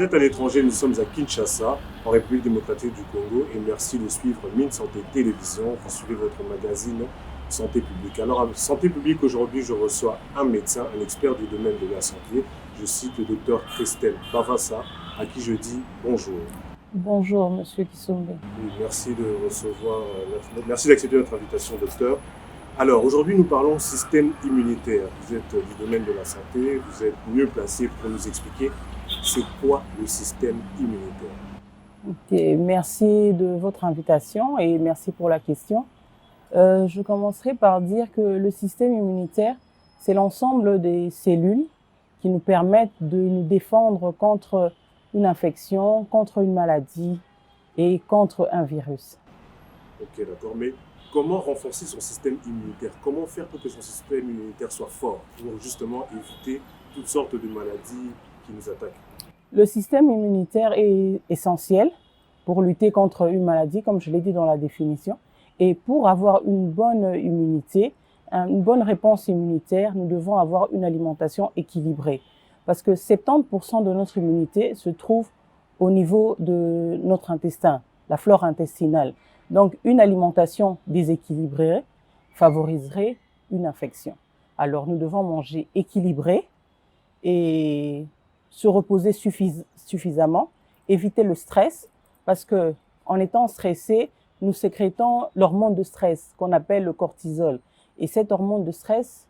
êtes à l'étranger, nous sommes à Kinshasa, en République démocratique du Congo, et merci de suivre Mine Santé Télévision. Vous suivez votre magazine Santé publique. Alors, en Santé publique, aujourd'hui, je reçois un médecin, un expert du domaine de la santé. Je cite le docteur Christelle Bavassa, à qui je dis bonjour. Bonjour, Monsieur Kisombe. Oui, merci de recevoir, merci d'accepter notre invitation, docteur. Alors, aujourd'hui, nous parlons système immunitaire. Vous êtes du domaine de la santé, vous êtes mieux placé pour nous expliquer c'est quoi le système immunitaire. Okay, merci de votre invitation et merci pour la question. Je commencerai par dire que le système immunitaire, c'est l'ensemble des cellules qui nous permettent de nous défendre contre une infection, contre une maladie et contre un virus. Ok, d'accord. Mais comment renforcer son système immunitaire? Comment faire pour que son système immunitaire soit fort pour justement éviter toutes sortes de maladies qui nous attaquent? Le système immunitaire est essentiel pour lutter contre une maladie, comme je l'ai dit dans la définition. Et pour avoir une bonne immunité, une bonne réponse immunitaire, nous devons avoir une alimentation équilibrée. Parce que 70% de notre immunité se trouve au niveau de notre intestin, la flore intestinale. Donc, une alimentation déséquilibrée favoriserait une infection. Alors, nous devons manger équilibré et se reposer suffisamment, éviter le stress, parce que en étant stressé, nous sécrétons l'hormone de stress qu'on appelle le cortisol. Et cette hormone de stress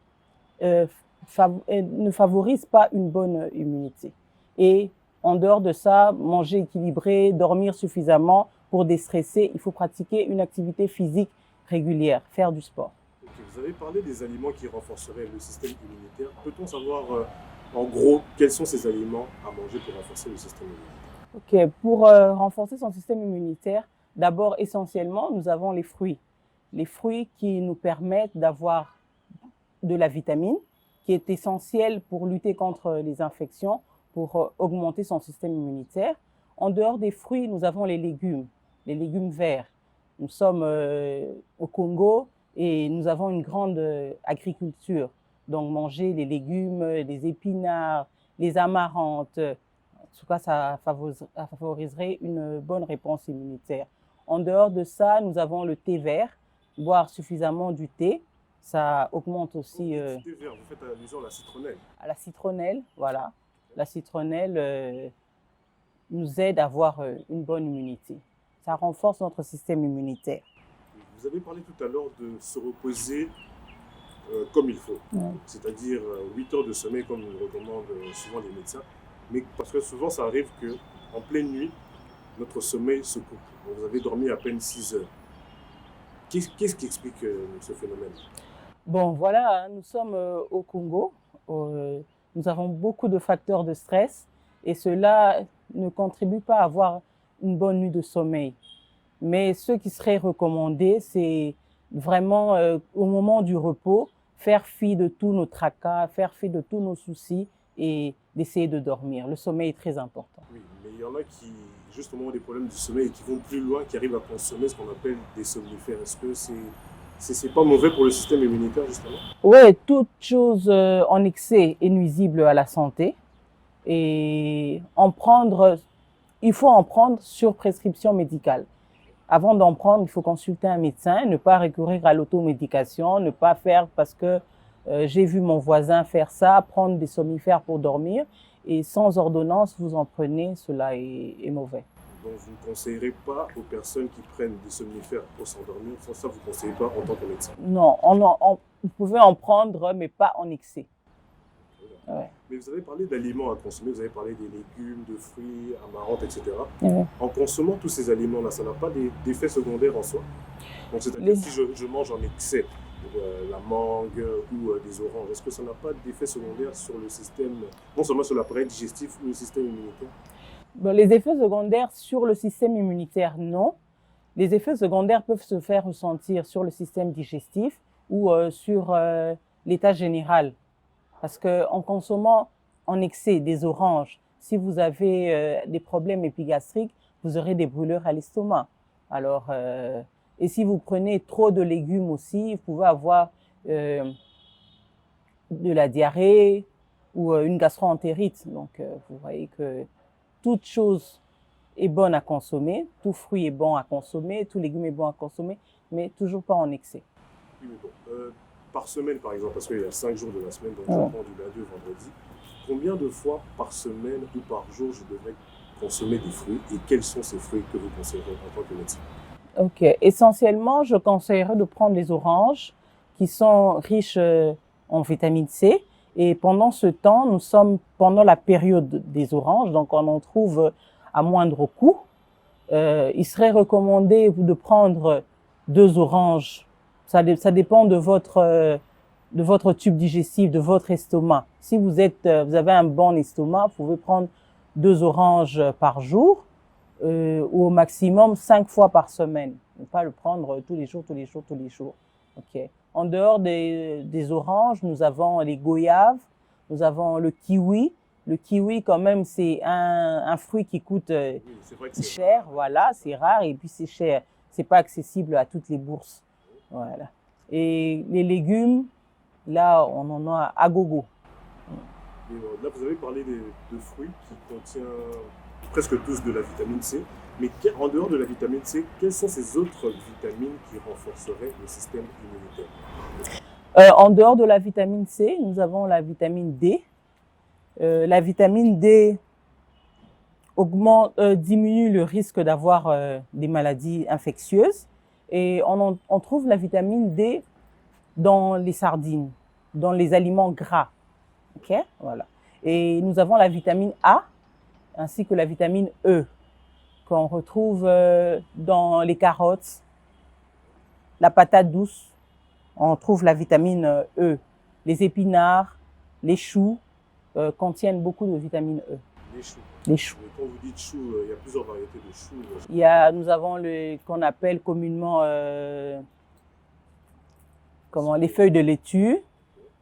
ne favorise pas une bonne immunité. Et en dehors de ça, manger équilibré, dormir suffisamment pour déstresser, il faut pratiquer une activité physique régulière, faire du sport. Okay, vous avez parlé des aliments qui renforceraient le système immunitaire. Peut-on savoir en gros quels sont ces aliments à manger pour renforcer le système immunitaire? Ok, pour renforcer son système immunitaire, d'abord essentiellement, nous avons les fruits. Les fruits qui nous permettent d'avoir de la vitamine, qui est essentielle pour lutter contre les infections, pour augmenter son système immunitaire. En dehors des fruits, nous avons les légumes verts. Nous sommes au Congo et nous avons une grande agriculture. Donc manger les légumes, les épinards, les amarantes, en tout cas ça favoriserait une bonne réponse immunitaire. En dehors de ça, nous avons le thé vert, boire suffisamment du thé. Ça augmente aussi. Le thé vert, vous faites allusion à la citronnelle. À la citronnelle, voilà. La citronnelle nous aide à avoir une bonne immunité. Ça renforce notre système immunitaire. Vous avez parlé tout à l'heure de se reposer comme il faut, c'est-à-dire 8 heures de sommeil comme nous le recommandent souvent les médecins. Mais parce que souvent ça arrive qu'en pleine nuit, notre sommeil se coupe. Vous avez dormi à peine 6 heures. Qu'est-ce qui explique ce phénomène? Bon, voilà, nous sommes au Congo. Nous avons beaucoup de facteurs de stress et cela ne contribue pas à avoir une bonne nuit de sommeil. Mais ce qui serait recommandé, c'est vraiment au moment du repos, faire fi de tous nos tracas, faire fi de tous nos soucis et d'essayer de dormir. Le sommeil est très important. Oui, mais il y en a qui, justement, ont des problèmes du sommeil et qui vont plus loin, qui arrivent à consommer ce qu'on appelle des somnifères. Est-ce que c'est pas mauvais pour le système immunitaire, justement? Oui, toute chose en excès est nuisible à la santé. Et il faut en prendre sur prescription médicale. Avant d'en prendre, il faut consulter un médecin, ne pas recourir à l'automédication, ne pas faire parce que j'ai vu mon voisin faire ça, prendre des somnifères pour dormir. Et sans ordonnance, vous en prenez, cela est mauvais. Donc vous ne conseillerez pas aux personnes qui prennent des somnifères pour s'endormir, ça vous ne conseillez pas en tant que médecin? Non, vous pouvez en prendre, mais pas en excès. Ouais. Mais vous avez parlé d'aliments à consommer, vous avez parlé des légumes, de fruits, amarantes, etc. Ouais. En consommant tous ces aliments-là, ça n'a pas d'effet secondaire en soi? Donc c'est-à-dire si je mange en excès la mangue ou des oranges, est-ce que ça n'a pas d'effet secondaire sur le système, non seulement sur l'appareil digestif ou le système immunitaire? Bon, les effets secondaires sur le système immunitaire, non. Les effets secondaires peuvent se faire ressentir sur le système digestif ou sur l'état général. Parce qu'en consommant en excès des oranges, si vous avez des problèmes épigastriques, vous aurez des brûlures à l'estomac. Alors, et si vous prenez trop de légumes aussi, vous pouvez avoir de la diarrhée ou une gastro-entérite. Donc, vous voyez que toute chose est bonne à consommer, tout fruit est bon à consommer, tout légume est bon à consommer, mais toujours pas en excès. Oui, mais bon, par semaine, par exemple, parce qu'il y a 5 jours de la semaine, donc je prends du lundi au vendredi, combien de fois par semaine ou par jour je devrais consommer des fruits et quels sont ces fruits que vous conseillerez en tant que médecin? Ok, essentiellement, je conseillerais de prendre les oranges qui sont riches en vitamine C. Et pendant ce temps, nous sommes pendant la période des oranges, donc on en trouve à moindre coût. Il serait recommandé de prendre 2 oranges. Ça dépend de votre tube digestif, de votre estomac. Si vous avez un bon estomac, vous pouvez prendre 2 oranges par jour. Ou au maximum 5 fois par semaine. Ne pas le prendre tous les jours. Okay. En dehors des oranges, nous avons les goyaves, nous avons le kiwi. Le kiwi, quand même, c'est un fruit qui coûte cher. Voilà, c'est rare et puis c'est cher. C'est pas accessible à toutes les bourses. Voilà. Et les légumes, là, on en a à gogo. Et là, vous avez parlé de fruits qui contiennent presque tous de la vitamine C. Mais en dehors de la vitamine C, quelles sont ces autres vitamines qui renforceraient le système immunitaire? En dehors de la vitamine C, nous avons la vitamine D. La vitamine D diminue le risque d'avoir des maladies infectieuses. Et on trouve la vitamine D dans les sardines, dans les aliments gras. Ok, voilà. Et nous avons la vitamine A ainsi que la vitamine E qu'on retrouve dans les carottes, la patate douce. On trouve la vitamine E. Les épinards, les choux contiennent beaucoup de vitamine E. Les choux. Les choux. Et quand vous dites choux, il y a plusieurs variétés de choux. Nous avons qu'on appelle communément les feuilles de laitue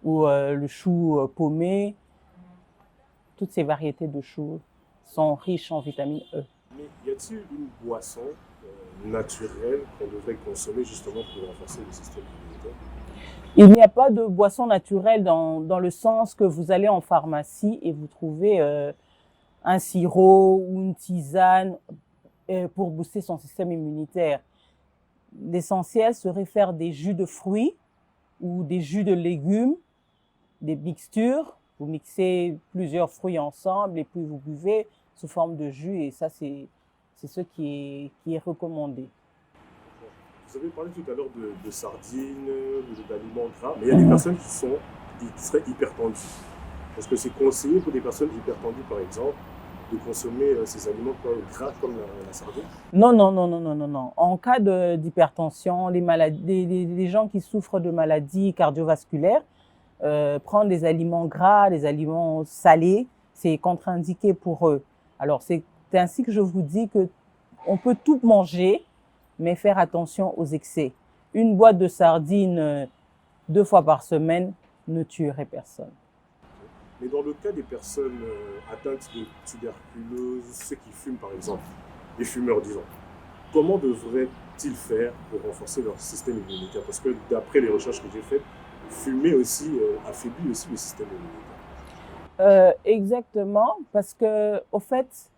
ou le chou paumé. Toutes ces variétés de choux sont riches en vitamine E. Mais y a-t-il une boisson naturelle qu'on devrait consommer justement pour renforcer le système immunitaire? Il n'y a pas de boisson naturelle dans le sens que vous allez en pharmacie et vous trouvez un sirop ou une tisane pour booster son système immunitaire. L'essentiel serait faire des jus de fruits ou des jus de légumes, des mixtures. Vous mixez plusieurs fruits ensemble et puis vous buvez sous forme de jus et ça, c'est ce qui est recommandé. Vous avez parlé tout à l'heure de sardines, d'aliments gras, mais il y a des personnes qui seraient hypertendues. Est-ce que c'est conseillé pour des personnes hypertendues, par exemple, de consommer ces aliments gras comme la sardine? Non. En cas d'hypertension, les gens qui souffrent de maladies cardiovasculaires, prendre des aliments gras, des aliments salés, c'est contre-indiqué pour eux. Alors, c'est ainsi que je vous dis que on peut tout manger, mais faire attention aux excès. Une boîte de sardines 2 fois par semaine ne tuerait personne. Mais dans le cas des personnes atteintes de tuberculose, ceux qui fument par exemple, les fumeurs disons, comment devraient-ils faire pour renforcer leur système immunitaire? Parce que d'après les recherches que j'ai faites, fumer aussi affaiblit aussi le système immunitaire. Exactement, parce que au fait,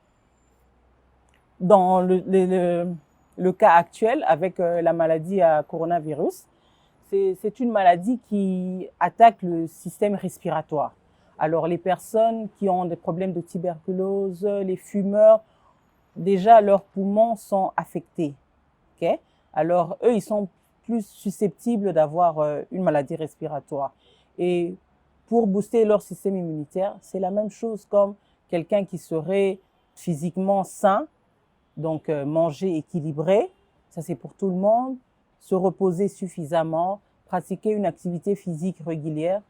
dans le cas actuel avec la maladie à coronavirus, c'est une maladie qui attaque le système respiratoire. Alors les personnes qui ont des problèmes de tuberculose, les fumeurs, déjà leurs poumons sont affectés. Okay? Alors eux, ils sont plus susceptibles d'avoir une maladie respiratoire. Et pour booster leur système immunitaire, c'est la même chose comme quelqu'un qui serait physiquement sain, donc manger équilibré, ça c'est pour tout le monde, se reposer suffisamment, pratiquer une activité physique régulière,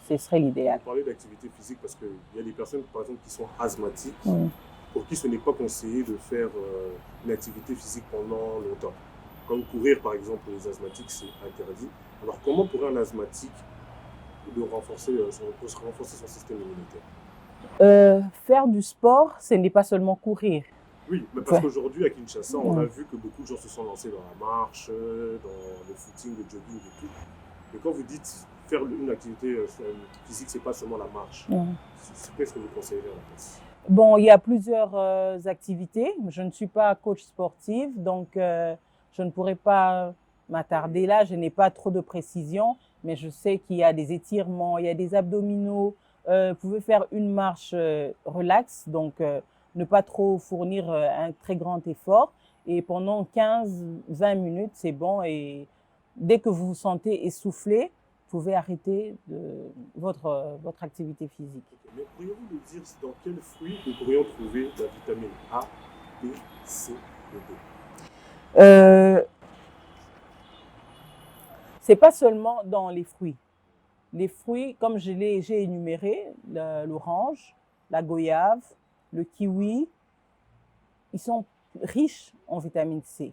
ce serait l'idéal. Vous parlez d'activité physique parce qu'il y a des personnes, par exemple, qui sont asthmatiques, pour qui ce n'est pas conseillé de faire une activité physique pendant longtemps. Comme courir, par exemple, pour les asthmatiques, c'est interdit. Alors, comment pourrait un asthmatique renforcer son système immunitaire? Faire du sport, ce n'est pas seulement courir. Oui, mais parce qu'aujourd'hui, à Kinshasa, on a vu que beaucoup de gens se sont lancés dans la marche, dans le footing, le jogging et tout. Mais quand vous dites faire une activité physique, c'est pas seulement la marche. Qu'est-ce que vous conseillez à la place? Bon, il y a plusieurs activités. Je ne suis pas coach sportive, donc je ne pourrais pas m'attarder là. Je n'ai pas trop de précision, mais je sais qu'il y a des étirements, il y a des abdominaux. Vous pouvez faire une marche relax, donc ne pas trop fournir un très grand effort. Et pendant 15-20 minutes, c'est bon. Et dès que vous vous sentez essoufflé, vous pouvez arrêter votre activité physique. Mais pourriez-vous nous dire dans quels fruits nous pourrions trouver la vitamine A, B, C et D? C'est pas seulement dans les fruits. Les fruits, comme j'ai énuméré, l'orange, la goyave, le kiwi, ils sont riches en vitamine C.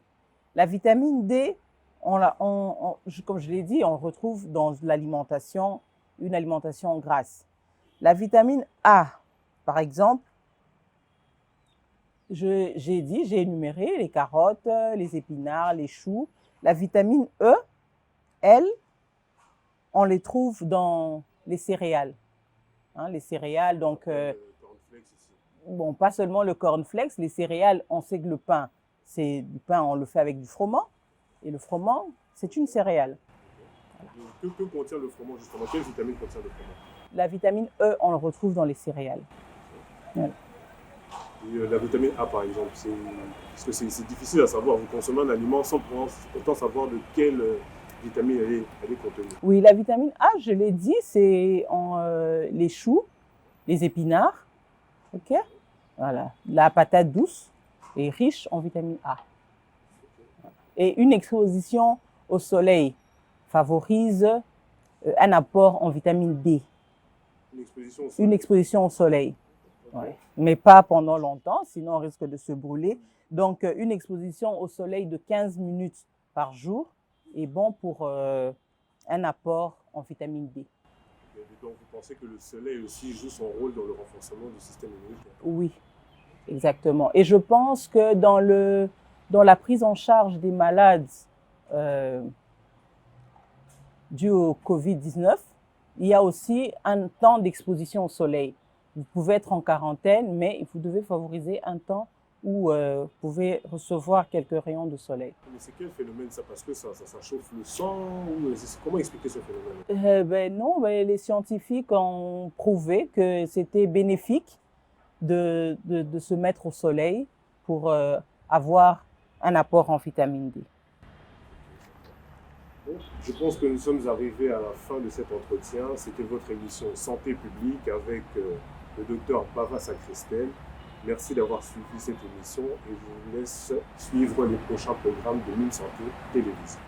La vitamine D, comme je l'ai dit, on retrouve dans l'alimentation, une alimentation grasse. La vitamine A, par exemple, j'ai énuméré les carottes, les épinards, les choux. La vitamine E, elle, on les trouve dans les céréales. Hein, les céréales, donc, bon, pas seulement le cornflakes, les céréales, on sait que le pain, c'est du pain, on le fait avec du froment. Et le froment, c'est une céréale. Voilà. Que contient le froment, justement? Quelle vitamine contient le froment? La vitamine E, on le retrouve dans les céréales. Voilà. Et la vitamine A, par exemple, parce que c'est difficile à savoir. Vous consommez un aliment sans pourtant savoir de quelle vitamine elle est contenue. Oui, la vitamine A, je l'ai dit, c'est les choux, les épinards. Ok. Voilà. La patate douce est riche en vitamine A. Et une exposition au soleil favorise un apport en vitamine D. Une exposition au soleil. Ouais. Mais pas pendant longtemps, sinon on risque de se brûler. Donc, une exposition au soleil de 15 minutes par jour est bon pour un apport en vitamine D. Et donc, vous pensez que le soleil aussi joue son rôle dans le renforcement du système immunitaire? Oui, exactement. Et je pense que dans la prise en charge des malades dus au Covid-19, il y a aussi un temps d'exposition au soleil. Vous pouvez être en quarantaine, mais vous devez favoriser un temps où vous pouvez recevoir quelques rayons de soleil. Mais c'est quel phénomène ça? Parce que ça chauffe le sang ou comment expliquer ce phénomène? Non, les scientifiques ont prouvé que c'était bénéfique de se mettre au soleil pour avoir un apport en vitamine D. Bon, je pense que nous sommes arrivés à la fin de cet entretien. C'était votre émission Santé publique avec le docteur Bava Sacristel. Merci d'avoir suivi cette émission et je vous laisse suivre les prochains programmes de Mine Santé Télévision.